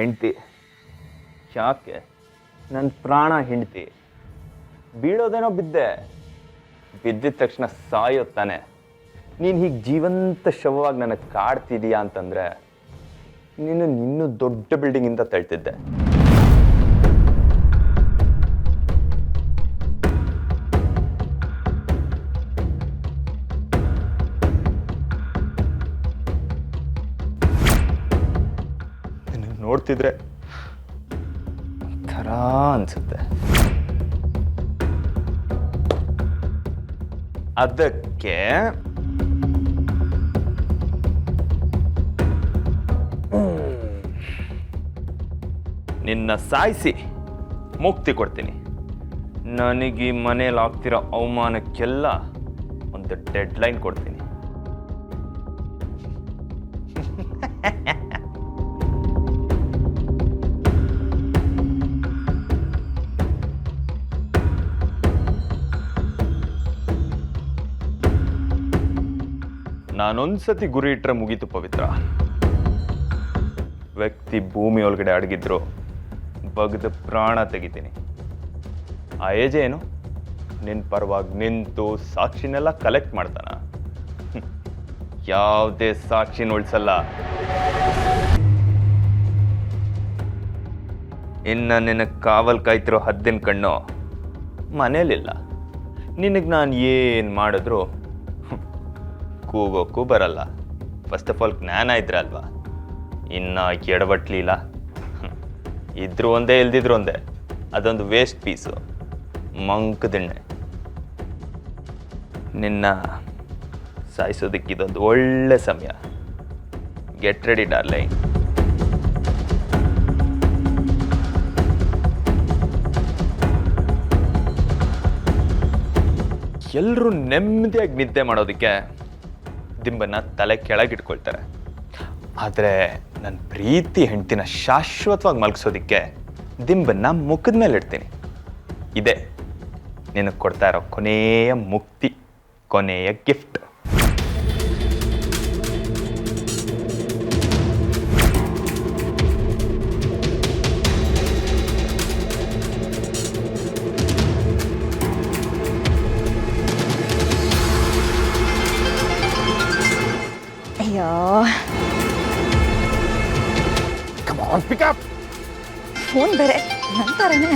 ಹೆಂಡತಿ. ಯಾಕೆ? ನನ್ನ ಪ್ರಾಣ ಹೆಂಡತಿ. ಬೀಳೋದೇನೋ ಬಿದ್ದೆ, ಬಿದ್ದಿದ ತಕ್ಷಣ ಸಾಯೋತ್ತಾನೆ. ನೀನು ಹೀಗೆ ಜೀವಂತ ಶವವಾಗಿ ನನಗೆ ಕಾಡ್ತಿದೀಯಾ ಅಂತಂದರೆ ಇನ್ನೂ ದೊಡ್ಡ ಬಿಲ್ಡಿಂಗಿಂದ ತಳ್ತಿದ್ದೆ. ನೋಡ್ತಿದ್ರೆ ಥರ ಅನ್ಸುತ್ತೆ. ಅದಕ್ಕೆ ನಿನ್ನ ಸಾಯಿಸಿ ಮುಕ್ತಿ ಕೊಡ್ತೀನಿ. ನನಗೆ ಮನೇಲಿ ಆಗ್ತಿರೋ ಅವಮಾನಕ್ಕೆಲ್ಲ ಒಂದು ಡೆಡ್ಲೈನ್ ಕೊಡ್ತೀನಿ. ನಾನೊಂದ್ಸತಿ ಗುರಿ ಇಟ್ಟರೆ ಮುಗೀತು ಪವಿತ್ರ. ವ್ಯಕ್ತಿ ಭೂಮಿ ಒಳಗಡೆ ಅಡಗಿದ್ರು ಬಗ್ದು ಪ್ರಾಣ ತೆಗಿತೀನಿ. ಆ ಏಜ್ ಏನು? ನಿನ್ನ ಪರವಾಗಿ ನಿಂತು ಸಾಕ್ಷಿನೆಲ್ಲ ಕಲೆಕ್ಟ್ ಮಾಡ್ತಾನ? ಯಾವುದೇ ಸಾಕ್ಷಿನ ಉಳಿಸಲ್ಲ. ಇನ್ನು ನಿನಗೆ ಕಾವಲ್ ಕಾಯ್ತಿರೋ ಹದ್ದಿನ ಕಣ್ಣು ಮನೇಲಿಲ್ಲ. ನಿನಗೆ ನಾನು ಏನು ಮಾಡಿದ್ರು ಕೂಗೋಕ್ಕೂ ಬರಲ್ಲ. ಫಸ್ಟ್ ಆಫ್ ಆಲ್ ಜ್ಞಾನ ಇದ್ರಲ್ವಾ, ಇನ್ನು ಎಡವಟ್ಲಿಲ್ಲ. ಇದ್ರು ಒಂದೇ ಇಲ್ದಿದ್ರು ಒಂದೇ. ಅದೊಂದು ವೇಸ್ಟ್ ಪೀಸು, ಮಂಕದಿಣ್ಣೆ. ನಿನ್ನ ಸಾಯಿಸೋದಕ್ಕೆ ಇದೊಂದು ಒಳ್ಳೆ ಸಮಯ. Get ready darling. ಎಲ್ಲರೂ ನೆಮ್ಮದಿಯಾಗಿ ನಿದ್ದೆ ಮಾಡೋದಕ್ಕೆ ದಿಂಬನ್ನ ತಲೆ ಕೆಳಗಿಟ್ಕೊಳ್ತಾರೆ. ಆದರೆ ನನ್ನ ಪ್ರೀತಿ ಹೆಂಡತಿನ ಶಾಶ್ವತವಾಗಿ ಮಲಗಿಸೋದಕ್ಕೆ ದಿಂಬನ್ನ ಮುಖದ ಮೇಲೆ ಇಡ್ತೀನಿ. ಇದೆ ನಿನಗೆ ಕೊಡ್ತಾ ಇರೋ ಕೊನೆಯ ಮುಕ್ತಿ, ಕೊನೆಯ ಗಿಫ್ಟ್. ಅಯ್ಯೋ, ಫೋನ್ ಬೇರೆ ನಂತರನೇ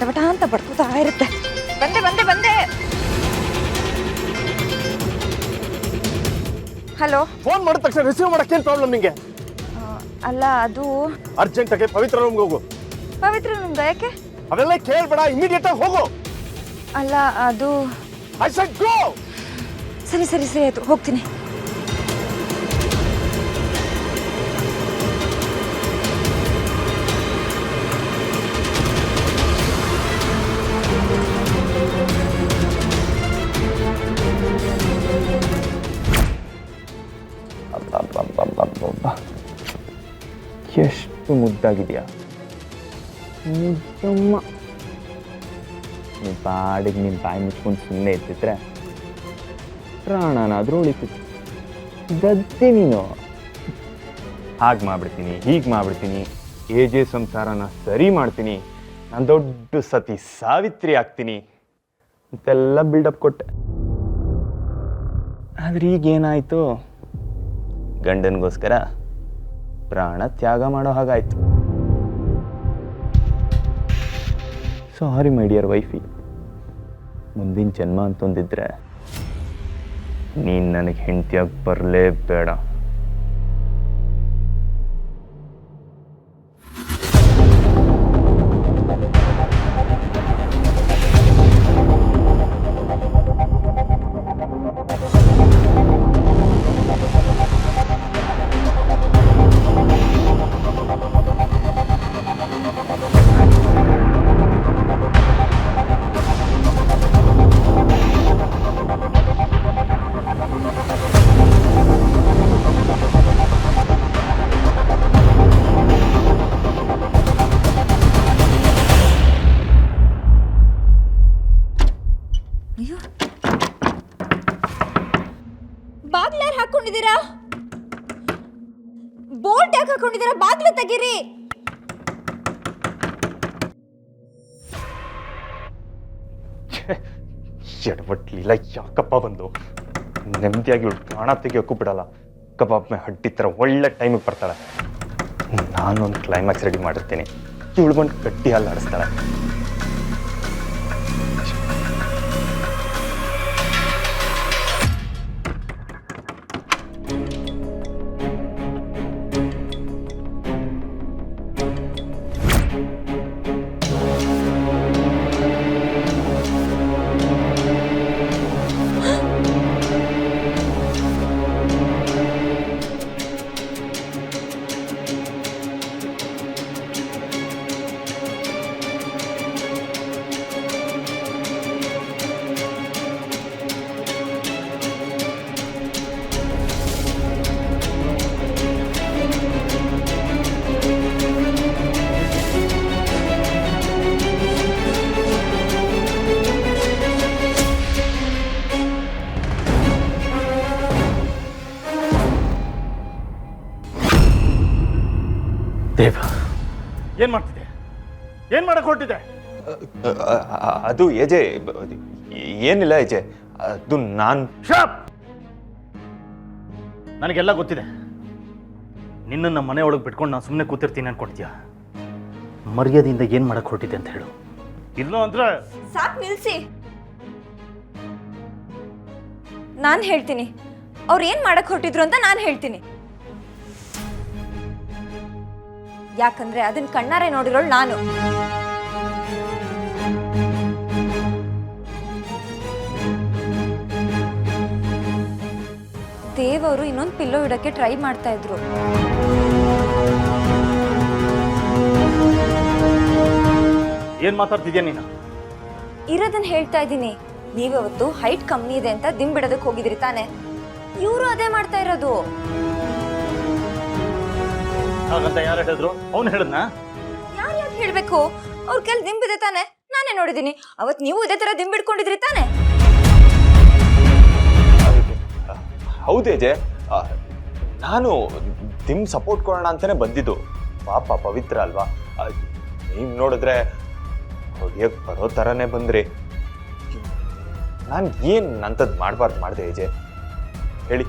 ವಟ ಅಂತ ಬಡ್ಕೋತಾ ಇರುತ್ತೆ. ಬಂದೆ ಬಂದೆ ಬಂದೆ. ಹಲೋ. ಫೋನ್ ಮಾಡಿದ ತಕ್ಷಣ ರಿಸೀವ್ ಮಾಡಕ್ಕೆ ಏನು ಪ್ರಾಬ್ಲಮ್ ನಿಂಗೆ? ಅಲ್ಲ, ಅದು ಅರ್ಜೆಂಟ್ ಆಗಿ ಪವಿತ್ರ ರೂಮ್ಗೆ ಹೋಗು. ಪವಿತ್ರ ರೂಮ್ಗೆ ಯಾಕೆ? ಅವೆಲ್ಲ ಕೇಳ್ಬೇಡ, ಇಮಿಡಿಯೇಟ್ ಆಗಿ ಹೋಗು. ಅಲ್ಲ, ಅದು ಐ ಸೆಡ್ ಗೋ. ಸರಿ ಸರಿ ಸರಿ ಆಯ್ತು, ಹೋಗ್ತೀನಿ. ಎಷ್ಟು ಮುದ್ದಾಗಿದೆಯಾ ಮುದ್ದಮ್ಮ. ನೀನು ಪಾಡಿಗೆ ನೀನು ಬಾಯಿ ಮುಚ್ಕೊಂಡು ಸುಮ್ಮನೆ ಇರ್ತಿದ್ರೆ ಪ್ರಾಣನಾದರೂ ಉಳಿತಿತ್ತು. ಗದ್ದೆ ನೀನು. ಹಾಗೆ ಮಾಡ್ಬಿಡ್ತೀನಿ, ಹೀಗೆ ಮಾಡ್ಬಿಡ್ತೀನಿ, ಏಜೆ ಸಂಸಾರನ ಸರಿ ಮಾಡ್ತೀನಿ, ನಾನು ದೊಡ್ಡ ಸತಿ ಸಾವಿತ್ರಿ ಆಗ್ತೀನಿ ಅಂತೆಲ್ಲ ಬಿಲ್ಡಪ್ ಕೊಟ್ಟೆ. ಆದರೆ ಈಗೇನಾಯಿತು? ಗಂಡನಿಗೋಸ್ಕರ ಪ್ರಾಣ ತ್ಯಾಗ ಮಾಡೋ ಹಾಗಾಯಿತು. ಸಾರಿ ಮೈ ಡಿಯರ್ ವೈಫಿ. ಮುಂದಿನ ಜನ್ಮ ಅಂತಂದಿದ್ರೆ ನೀನು ನನಗೆ ಹೆಂಡತಿಯಾಗಿ ಬರಲೇಬೇಡ. ಬಾಗ್ಲಾರ್ ಹಾಕೊಂಡಿದ್ದೀರಾ? ಬೋಲ್ಟ್ ಯಾಕೆ ಹಾಕೊಂಡಿದ್ದೀರಾ? ಬಾಗ್ಲು ತೆಗೀರಿ. ಎಡವಟ್ಲಿಲ್ಲ ಯಾಕಪ್ಪ ಬಂದು ನೆಮ್ಮದಿಯಾಗಿ ಇವಳು ಪ್ರಾಣ ತೆಗಿಯೋಕ್ಕೂ ಬಿಡಲ್ಲ. ಕಬಾಬ್ ಮೇ ಹಡ್ಡಿ ಥರ ಒಳ್ಳೆ ಟೈಮಿಗೆ ಬರ್ತಾಳೆ. ನಾನೊಂದು ಕ್ಲೈಮ್ಯಾಕ್ಸ್ ರೆಡಿ ಮಾಡಿರ್ತೀನಿ, ಇವಳು ಬಂದು ಗಟ್ಟಿ ಹಾಲು ಆಡಿಸ್ತಾಳೆ. ದೇವ ಏನ್ ಮಾಡ್ತಿದೆ? ಏನ್ ಮಾಡಕ್ ಹೊರಟಿದೆ? ಅದು ಏಜೆ ಏನಿಲ್ಲ ಏಜೆ, ಅದು ನಾನು ಶಾಪ್ ನನಗೆಲ್ಲ ಗೊತ್ತಿದೆ. ನಿನ್ನನ್ನು ಮನೆ ಒಳಗೆ ಬಿಟ್ಕೊಂಡು ನಾನು ಸುಮ್ಮನೆ ಕೂತಿರ್ತೀನಿ ಅನ್ಕೊಳ್ತೀಯ? ಮರ್ಯಾದೆಯಿಂದ ಏನ್ ಮಾಡಕ್ ಹೊರಟಿದೆ ಅಂತ ಹೇಳು. ಇಲ್ಲ ಅಂದ್ರೆ ಸಾಕ್ ನಿಲ್ಸಿ. ನಾನು ಹೇಳ್ತೀನಿ ಅವ್ರು ಏನ್ ಮಾಡಕ್ ಹೊರಟಿದ್ರು ಅಂತ ನಾನು ಹೇಳ್ತೀನಿ. ಯಾಕಂದ್ರೆ ಅದನ್ನ ಕಣ್ಣಾರೆ ನೋಡಿರೋಳು ನಾನು. ದೇವ್ ಅವರು ಇನ್ನೊಂದು ಪಿಲ್ಲೋ ಇಡಕ್ಕೆ ಟ್ರೈ ಮಾಡ್ತಾ ಇದ್ರು. ಏನ್ ಮಾತಾಡ್ತಿದ್ಯಾ ನೀನು? ಇರೋದನ್ನ ಹೇಳ್ತಾ ಇದ್ದೀನಿ. ನೀವವತ್ತು ಹೈಟ್ ಕಮ್ಮಿ ಇದೆ ಅಂತ ದಿಂಬಿಡೋದಕ್ಕೆ ಹೋಗಿದ್ರಿ ತಾನೆ? ಇವರು ಅದೇ ಮಾಡ್ತಾ ಇರೋದು. ಹಾಗಂತ ಯಾರು ಹೇಳಿದ್ರು? ಅವ್ನು ಹೇಳದ್ನಾ? ಯಾರು ಯಾಕೆ ಹೇಳ್ಬೇಕು? ಅವ್ರ ಕೆಲ್ ದಿಂಬಿದೆ ತಾನೆ, ನಾನೇ ನೋಡಿದೀನಿ. ಅವತ್ ನೀವು ಇದೇ ತರ ದಿಂಬಿಡ್ಕೊಂಡಿದ್ರಿ ತಾನೆ? ಹೌದೇಜೆ, ನಾನು ನಿಮ್ ಸಪೋರ್ಟ್ ಕೊಡೋಣ ಅಂತಾನೆ ಬಂದಿದ್ದು. ಪಾಪ ಪವಿತ್ರ ಅಲ್ವಾ, ನೀವು ನೋಡಿದ್ರೆ ಹೊಡಿಯಕ್ ಬರೋ ಥರನೇ ಬಂದ್ರಿ. ನಾನು ಏನು ಅಂಥದ್ದು ಮಾಡಬಾರ್ದು ಮಾಡಿದೆ ಏಜೆ, ಹೇಳಿ.